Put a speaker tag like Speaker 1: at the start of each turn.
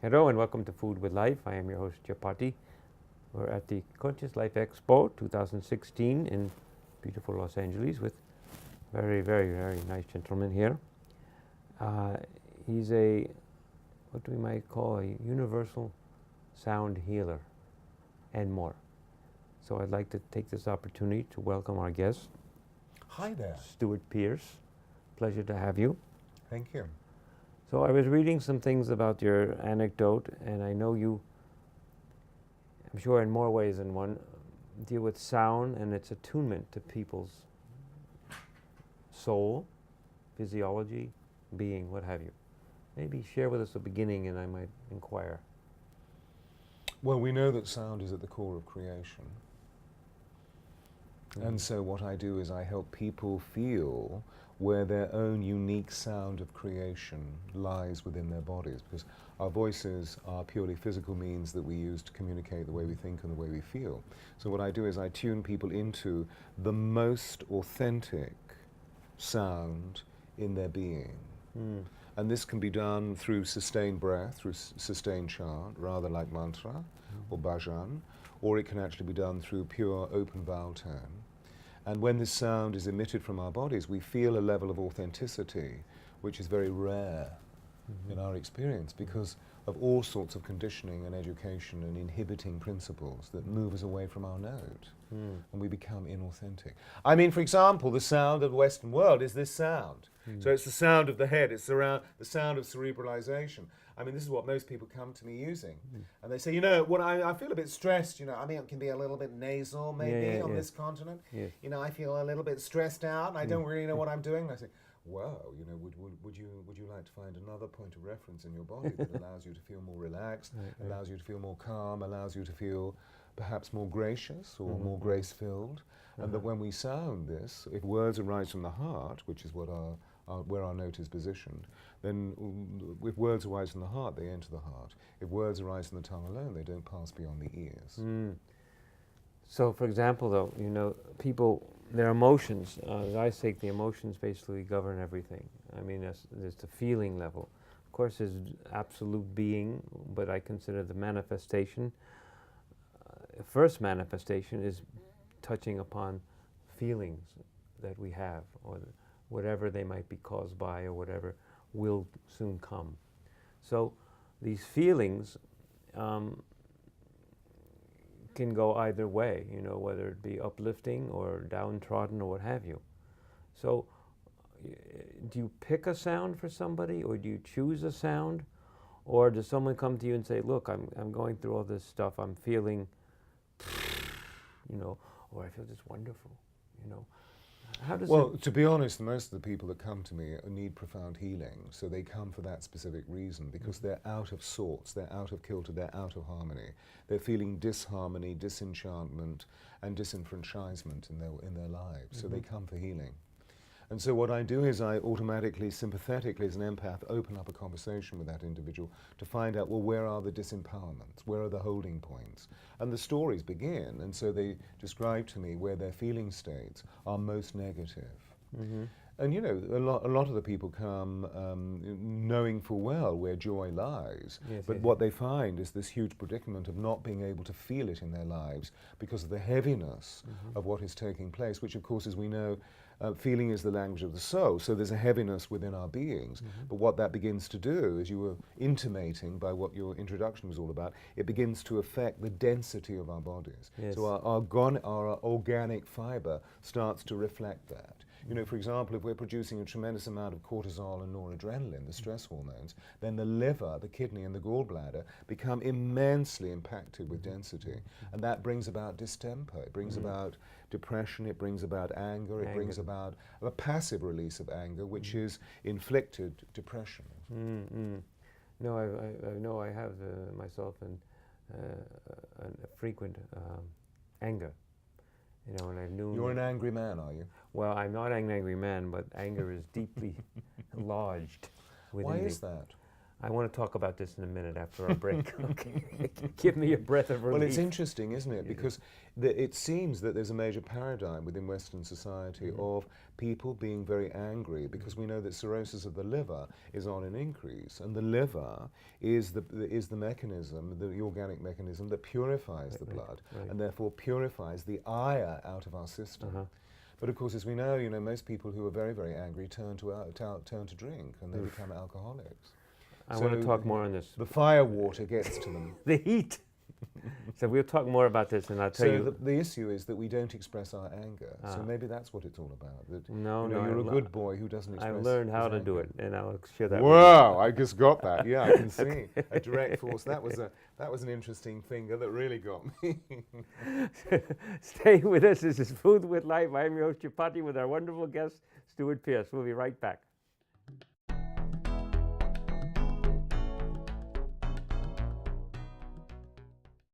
Speaker 1: Hello and welcome to Food with Life. I am your host Chapatti. We're at the Conscious Life Expo 2016 in beautiful Los Angeles with very nice gentleman here. He's what we might call a universal sound healer and more. So I'd like to take this opportunity to welcome our guest.
Speaker 2: Hi there.
Speaker 1: Stewart Pearce. Pleasure to have you.
Speaker 2: Thank you.
Speaker 1: So I was reading some things about your anecdote, and I know you, I'm sure in more ways than one, deal with sound and its attunement to people's soul, physiology, being, what have you. Maybe share with us the beginning and I might inquire.
Speaker 2: Well, we know that sound is at the core of creation. And so what I do is I help people feel where their own unique sound of creation lies within their bodies, because our voices are purely physical means that we use to communicate the way we think and the way we feel. So what I do is I tune people into the most authentic sound in their being. And this can be done through sustained breath, through sustained chant, rather like mantra or bhajan, or it can actually be done through pure open vowel tone. And when this sound is emitted from our bodies, we feel a level of authenticity which is very rare in our experience because of all sorts of conditioning and education and inhibiting principles that move us away from our note. And we become inauthentic. I mean, for example, the sound of the Western world is this sound. So it's the sound of the head, it's the sound of cerebralization. I mean, this is what most people come to me using. And they say, you know, what I feel a bit stressed, you know, I mean, it can be a little bit nasal maybe on this continent. You know, I feel a little bit stressed out and I don't really know what I'm doing. And I say, well, you know, would you like to find another point of reference in your body that allows you to feel more relaxed, allows you to feel more calm, allows you to feel perhaps more gracious or more grace-filled? And that when we sound this, if words arise from the heart, which is what where our note is positioned, then if words arise from the heart, they enter the heart. If words arise from the tongue alone, they don't pass beyond the ears.
Speaker 1: So for example though, you know, people, their emotions, as I say, the emotions basically govern everything. I mean, there's the feeling level. Of course there's absolute being, but I consider the manifestation, first manifestation is touching upon feelings that we have, or whatever they might be caused by, or whatever will soon come. So these feelings can go either way, you know, whether it be uplifting or downtrodden or what have you. So do you pick a sound for somebody, or do you choose a sound, or does someone come to you and say, look, I'm going through all this stuff, I'm feeling, you know, or I feel just wonderful, you know? How does
Speaker 2: Well, to be honest, most of the people that come to me need profound healing, so they come for that specific reason, because they're out of sorts, they're out of kilter, they're out of harmony. They're feeling disharmony, disenchantment, and disenfranchisement in their lives, so they come for healing. And so what I do is I automatically, sympathetically, as an empath, open up a conversation with that individual to find out, well, where are the disempowerments? Where are the holding points? And the stories begin, and so they describe to me where their feeling states are most negative. And you know, a lot of the people come knowing full well where joy lies, but what they find is this huge predicament of not being able to feel it in their lives because of the heaviness of what is taking place, which of course, as we know, feeling is the language of the soul, so there's a heaviness within our beings. But what that begins to do, as you were intimating by what your introduction was all about, it begins to affect the density of our bodies. So our organic fiber starts to reflect that. You know, for example, if we're producing a tremendous amount of cortisol and noradrenaline, the stress hormones, then the liver, the kidney, and the gallbladder become immensely impacted with density. And that brings about distemper, it brings about depression, it brings about anger, it brings about a passive release of anger, which is inflicted depression.
Speaker 1: No, I know I have myself a frequent anger. You know, and I've known.
Speaker 2: You're an angry man, are you?
Speaker 1: Well, I'm not an angry man, but anger is deeply lodged within me.
Speaker 2: Why is that?
Speaker 1: I want to talk about this in a minute after our break. Okay. Give me a breath of relief.
Speaker 2: Well, it's interesting, isn't it? Because it seems that there's a major paradigm within Western society of people being very angry, because we know that cirrhosis of the liver is on an increase, and the liver is the mechanism, the organic mechanism that purifies the blood, and therefore purifies the ire out of our system. But of course, as we know, most people who are very, very angry turn to drink, and they become alcoholics.
Speaker 1: I want to talk more on this.
Speaker 2: The fire water gets to them.
Speaker 1: The heat. So we'll talk more about this, and I'll tell you.
Speaker 2: So the issue is that we don't express our anger. So maybe that's what it's all about. That,
Speaker 1: no,
Speaker 2: you're a good boy who doesn't express.
Speaker 1: I've learned how to do it, and I'll share that.
Speaker 2: Wow, I just got that. Yeah, I can see a direct force. That was an interesting finger that really got me.
Speaker 1: Stay with us. This is Food with Life. I'm your host, Chapatti, with our wonderful guest, Stewart Pearce. We'll be right back.